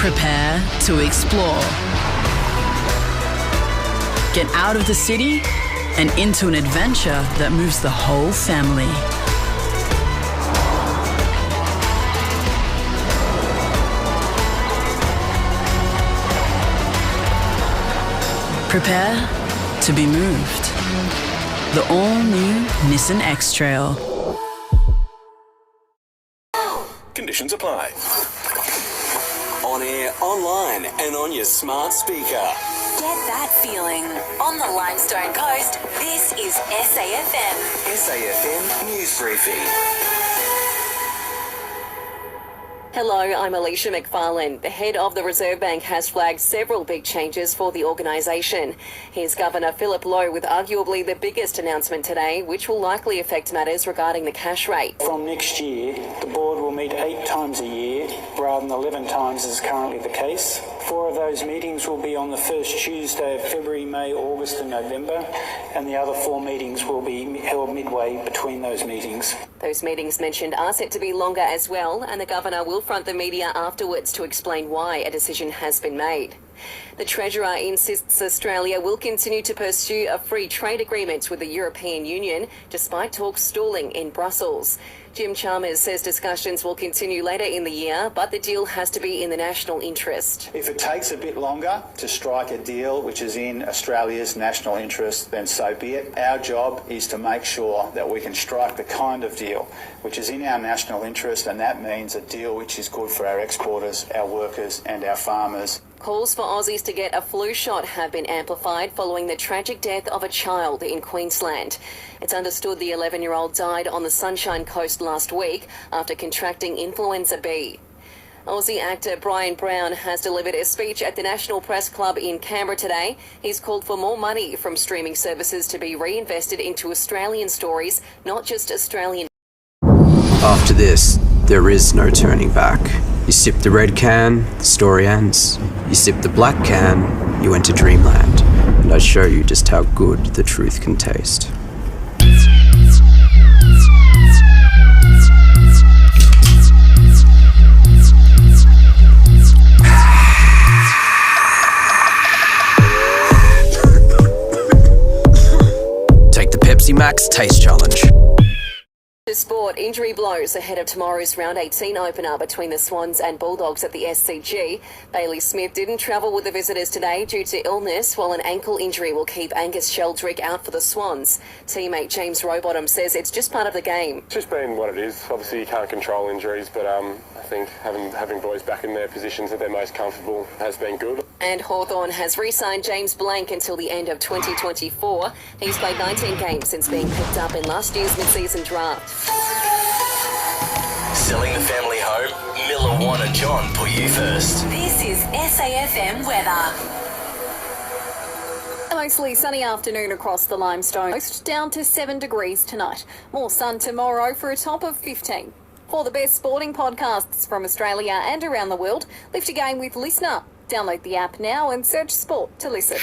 Prepare to explore. Get out of the city and into an adventure that moves the whole family. Prepare to be moved. The all-new Nissan X-Trail. Conditions apply. On air, online, and on your smart speaker. Get that feeling. On the Limestone coast, this is SAFM. SAFM News Briefing. Hello, I'm Alicia McFarland. The head of the Reserve Bank has flagged several big changes for the organisation. Here's Governor Philip Lowe with arguably the biggest announcement today, which will likely affect matters regarding the cash rate. From next year, the board will meet 8 times a year rather than 11 times as currently the case. 4 of those meetings will be on the first Tuesday of February, May, August and November, and the other 4 meetings will be held midway between those meetings. Those meetings mentioned are set to be longer as well, and the Governor will front the media afterwards to explain why a decision has been made. The Treasurer insists Australia will continue to pursue a free trade agreement with the European Union, despite talks stalling in Brussels. Jim Chalmers says discussions will continue later in the year, but the deal has to be in the national interest. If it takes a bit longer to strike a deal which is in Australia's national interest, then so be it. Our job is to make sure that we can strike the kind of deal which is in our national interest, and that means a deal which is good for our exporters, our workers and our farmers. Calls for Aussies to get a flu shot have been amplified following the tragic death of a child in Queensland. It's understood the 11-year-old died on the Sunshine Coast last week after contracting influenza B. Aussie actor Brian Brown has delivered a speech at the National Press Club in Canberra today. He's called for more money from streaming services to be reinvested into Australian stories, not just Australian. After this, there is no turning back. You sip the red can, the story ends. You sip the black can, you enter dreamland. And I show you just how good the truth can taste. Take the Pepsi Max Taste Challenge. Sport, injury blows ahead of tomorrow's round 18 opener between the Swans and Bulldogs at the SCG. Bailey Smith didn't travel with the visitors today due to illness, while an ankle injury will keep Angus Sheldrick out for the Swans. Teammate James Rowbottom says it's just part of the game. It's just been what it is. Obviously you can't control injuries, but I think having boys back in their positions that they're most comfortable has been good. And Hawthorn has re-signed James Blank until the end of 2024. He's played 19 games since being picked up in last year's mid-season draft. Selling the family home? Miller, Juan and John put you first. This is SAFM weather. A mostly sunny afternoon across the Limestone coast, down to 7 degrees tonight. More sun tomorrow for a top of 15. For the best sporting podcasts from Australia and around the world, lift your game with Listener. Download the app now and search Sport to listen.